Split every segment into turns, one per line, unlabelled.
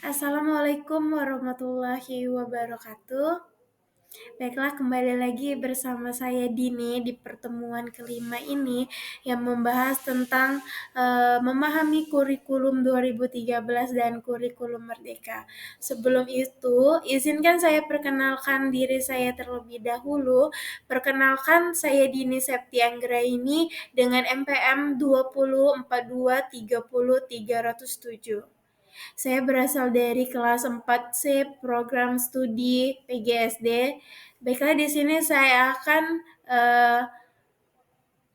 Assalamualaikum warahmatullahi wabarakatuh. Baiklah, kembali lagi bersama saya Dini di pertemuan kelima ini yang membahas tentang memahami kurikulum 2013 dan kurikulum Merdeka. Sebelum itu, izinkan saya perkenalkan diri saya terlebih dahulu. Perkenalkan, saya Dini Septianggraini dengan MPM 204230307. Saya berasal dari kelas 4C Program Studi PGSD. Baiklah, di sini saya akan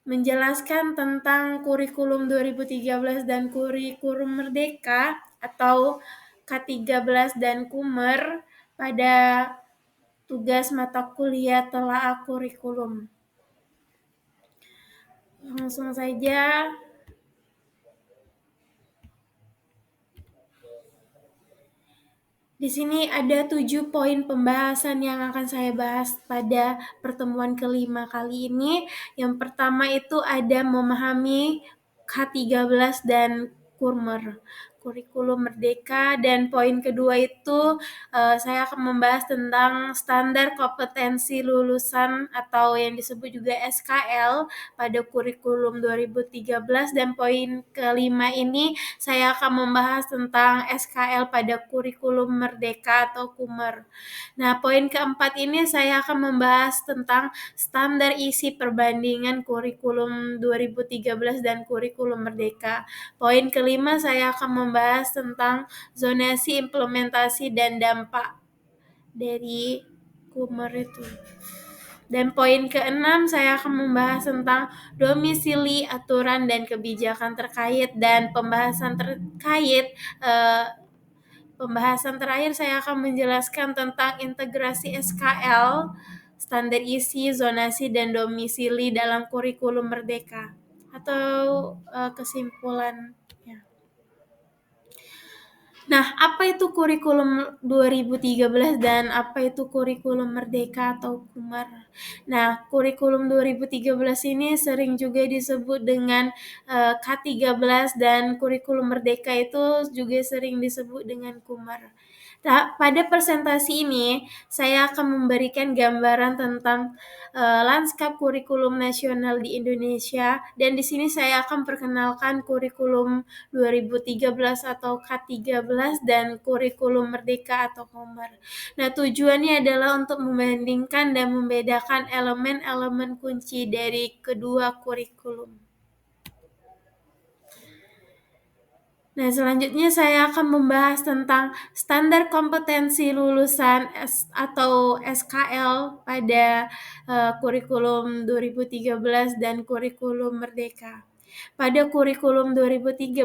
menjelaskan tentang kurikulum 2013 dan kurikulum Merdeka atau K13 dan Kumer pada tugas mata kuliah telaah kurikulum. Langsung saja. Di sini ada 7 poin pembahasan yang akan saya bahas pada pertemuan kelima kali ini. Yang pertama itu ada memahami K13 dan Kurmer, kurikulum Merdeka, dan poin kedua itu saya akan membahas tentang standar kompetensi lulusan atau yang disebut juga SKL pada kurikulum 2013, dan poin kelima ini saya akan membahas tentang SKL pada kurikulum Merdeka atau Kumer. Nah, poin keempat ini saya akan membahas tentang standar isi perbandingan kurikulum 2013 dan kurikulum Merdeka. Poin kelima saya akan membahas tentang zonasi, implementasi, dan dampak dari Kumer itu. Dan poin keenam saya akan membahas tentang domisili, aturan, dan kebijakan terkait, dan pembahasan terakhir saya akan menjelaskan tentang integrasi SKL, standar isi, zonasi, dan domisili dalam kurikulum Merdeka atau kesimpulannya. Nah, apa itu kurikulum 2013 dan apa itu kurikulum Merdeka atau Kumar? Nah, kurikulum 2013 ini sering juga disebut dengan K13, dan kurikulum Merdeka itu juga sering disebut dengan Kumar. Nah, pada presentasi ini saya akan memberikan gambaran tentang lanskap kurikulum nasional di Indonesia, dan di sini saya akan perkenalkan kurikulum 2013 atau K13 dan kurikulum Merdeka atau Komar. Nah, tujuannya adalah untuk membandingkan dan membedakan elemen-elemen kunci dari kedua kurikulum. Nah, selanjutnya saya akan membahas tentang standar kompetensi lulusan atau SKL pada kurikulum 2013 dan kurikulum Merdeka. Pada kurikulum 2013,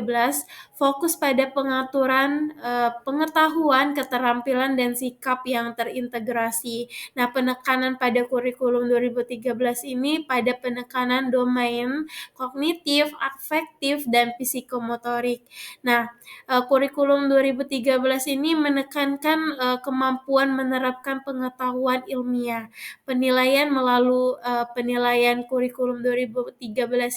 fokus pada pengaturan pengetahuan, keterampilan, dan sikap yang terintegrasi. Nah, penekanan pada kurikulum 2013 ini pada penekanan domain kognitif, afektif, dan psikomotorik. Nah, kurikulum 2013 ini menekankan kemampuan menerapkan pengetahuan ilmiah. Penilaian kurikulum 2013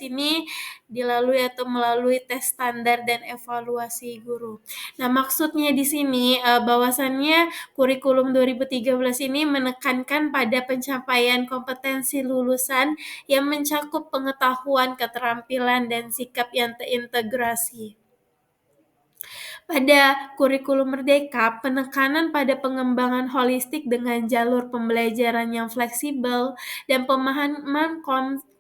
ini dilalui atau melalui tes standar dan evaluasi guru. Nah, maksudnya di sini bahwasannya kurikulum 2013 ini menekankan pada pencapaian kompetensi lulusan yang mencakup pengetahuan, keterampilan, dan sikap yang terintegrasi. Pada kurikulum Merdeka, penekanan pada pengembangan holistik dengan jalur pembelajaran yang fleksibel dan pemahaman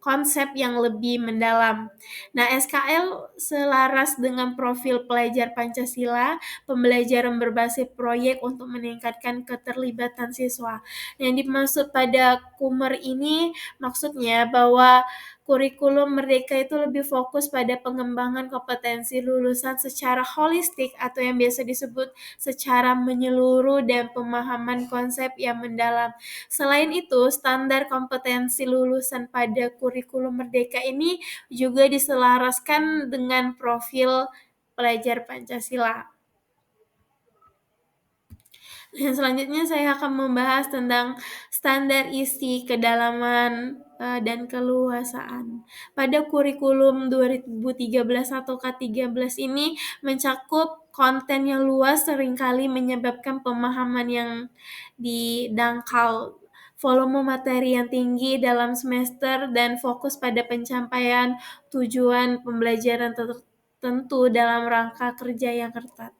konsep yang lebih mendalam. Nah, SKL selaras dengan profil pelajar Pancasila, pembelajaran berbasis proyek untuk meningkatkan keterlibatan siswa. Yang dimaksud pada Kumer ini maksudnya bahwa kurikulum Merdeka itu lebih fokus pada pengembangan kompetensi lulusan secara holistik atau yang biasa disebut secara menyeluruh dan pemahaman konsep yang mendalam. Selain itu, standar kompetensi lulusan pada kurikulum Merdeka ini juga diselaraskan dengan profil pelajar Pancasila. Dan selanjutnya saya akan membahas tentang standar isi kedalaman dan keluasaan. Pada kurikulum 2013 atau K13 ini mencakup konten yang luas, seringkali menyebabkan pemahaman yang dangkal, volume materi yang tinggi dalam semester, dan fokus pada pencapaian tujuan pembelajaran tertentu dalam rangka kerja yang ketat.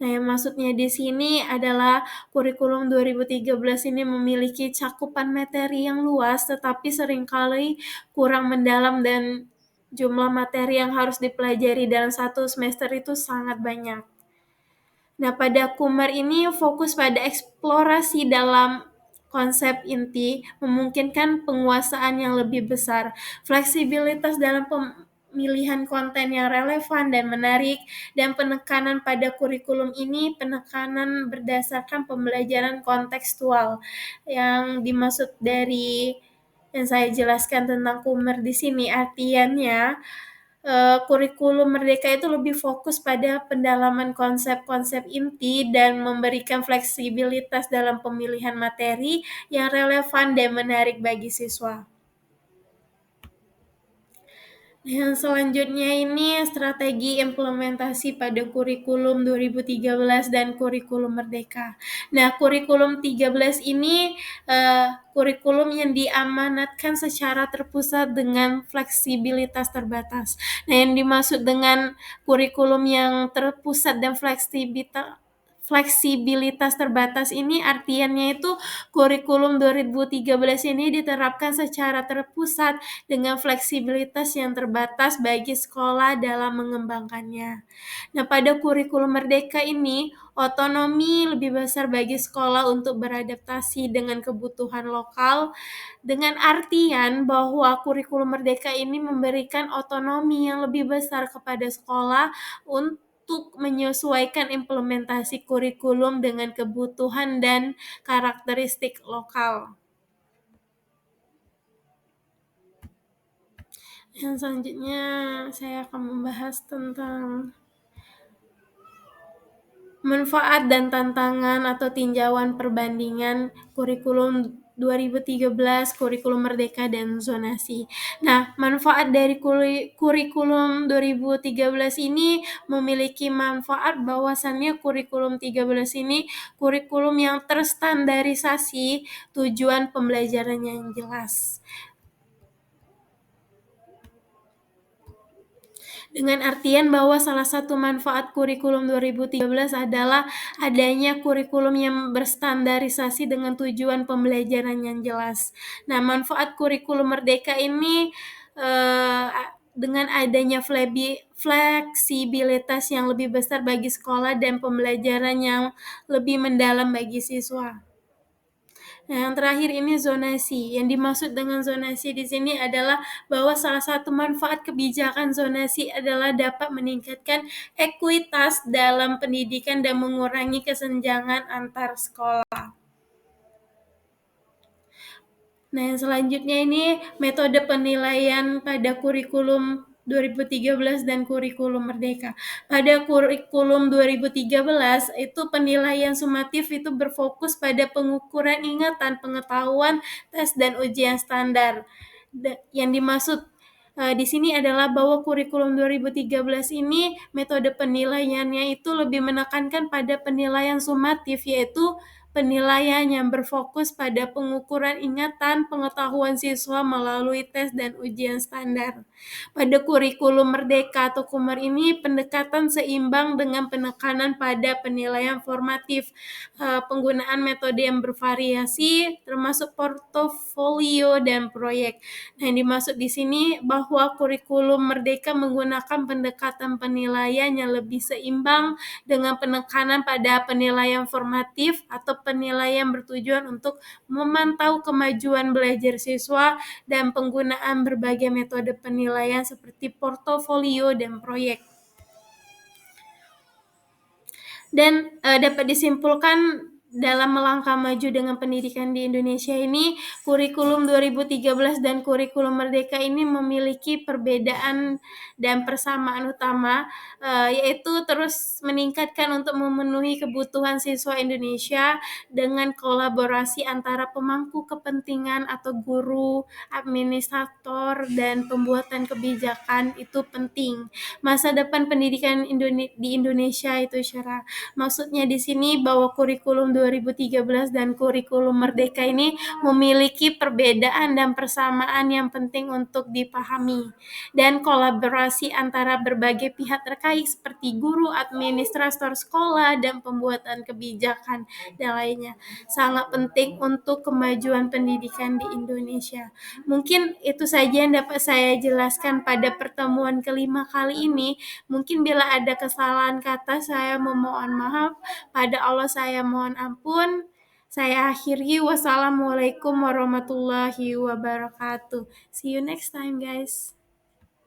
Nah, yang maksudnya di sini adalah kurikulum 2013 ini memiliki cakupan materi yang luas, tetapi seringkali kurang mendalam dan jumlah materi yang harus dipelajari dalam satu semester itu sangat banyak. Nah, pada Kumar ini fokus pada eksplorasi dalam konsep inti, memungkinkan penguasaan yang lebih besar, fleksibilitas dalam pemilihan konten yang relevan dan menarik, dan penekanan pada kurikulum ini penekanan berdasarkan pembelajaran kontekstual. Yang dimaksud dari yang saya jelaskan tentang Kumar di sini artiannya kurikulum Merdeka itu lebih fokus pada pendalaman konsep-konsep inti dan memberikan fleksibilitas dalam pemilihan materi yang relevan dan menarik bagi siswa. Yang selanjutnya ini strategi implementasi pada kurikulum 2013 dan kurikulum Merdeka. Nah, kurikulum 13 ini kurikulum yang diamanatkan secara terpusat dengan fleksibilitas terbatas. Nah, yang dimaksud dengan kurikulum yang terpusat dan fleksibilitas terbatas ini artiannya itu kurikulum 2013 ini diterapkan secara terpusat dengan fleksibilitas yang terbatas bagi sekolah dalam mengembangkannya. Nah, pada kurikulum Merdeka ini, otonomi lebih besar bagi sekolah untuk beradaptasi dengan kebutuhan lokal, dengan artian bahwa kurikulum Merdeka ini memberikan otonomi yang lebih besar kepada sekolah untuk menyesuaikan implementasi kurikulum dengan kebutuhan dan karakteristik lokal. Yang selanjutnya saya akan membahas tentang manfaat dan tantangan atau tinjauan perbandingan kurikulum 2013, kurikulum Merdeka, dan zonasi. Nah, manfaat dari kurikulum 2013 ini memiliki manfaat bahwasannya kurikulum 13 ini kurikulum yang terstandarisasi, tujuan pembelajaran yang jelas. Dengan artian bahwa salah satu manfaat kurikulum 2013 adalah adanya kurikulum yang berstandarisasi dengan tujuan pembelajaran yang jelas. Nah, manfaat kurikulum Merdeka ini dengan adanya fleksibilitas yang lebih besar bagi sekolah dan pembelajaran yang lebih mendalam bagi siswa. Nah, yang terakhir ini zonasi. Yang dimaksud dengan zonasi di sini adalah bahwa salah satu manfaat kebijakan zonasi adalah dapat meningkatkan ekuitas dalam pendidikan dan mengurangi kesenjangan antar sekolah. Nah, yang selanjutnya ini metode penilaian pada kurikulum 2013 dan kurikulum Merdeka. Pada kurikulum 2013 itu penilaian sumatif itu berfokus pada pengukuran ingatan, pengetahuan, tes, dan ujian standar. Yang dimaksud di sini adalah bahwa kurikulum 2013 ini metode penilaiannya itu lebih menekankan pada penilaian sumatif, yaitu penilaian yang berfokus pada pengukuran ingatan, pengetahuan siswa melalui tes dan ujian standar. Pada kurikulum Merdeka atau Kumar ini pendekatan seimbang dengan penekanan pada penilaian formatif, penggunaan metode yang bervariasi termasuk portofolio dan proyek. Nah, yang dimaksud di sini bahwa kurikulum Merdeka menggunakan pendekatan penilaian yang lebih seimbang dengan penekanan pada penilaian formatif atau penilaian bertujuan untuk memantau kemajuan belajar siswa dan penggunaan berbagai metode penilaian seperti portofolio dan proyek. Dan dapat disimpulkan dalam melangkah maju dengan pendidikan di Indonesia ini, kurikulum 2013 dan kurikulum Merdeka ini memiliki perbedaan dan persamaan utama, yaitu terus meningkatkan untuk memenuhi kebutuhan siswa Indonesia dengan kolaborasi antara pemangku kepentingan atau guru, administrator, dan pembuatan kebijakan itu penting. Masa depan pendidikan di Indonesia itu cerah. Maksudnya di sini bahwa kurikulum 2013 dan kurikulum Merdeka ini memiliki perbedaan dan persamaan yang penting untuk dipahami, dan kolaborasi antara berbagai pihak terkait seperti guru, administrator sekolah, dan pembuatan kebijakan dan lainnya sangat penting untuk kemajuan pendidikan di Indonesia. Mungkin itu saja yang dapat saya jelaskan pada pertemuan kelima kali ini. Mungkin bila ada kesalahan kata, saya memohon maaf. Pada Allah saya mohon ampun. Saya akhiri. Wassalamualaikum warahmatullahi wabarakatuh. See you next time, guys.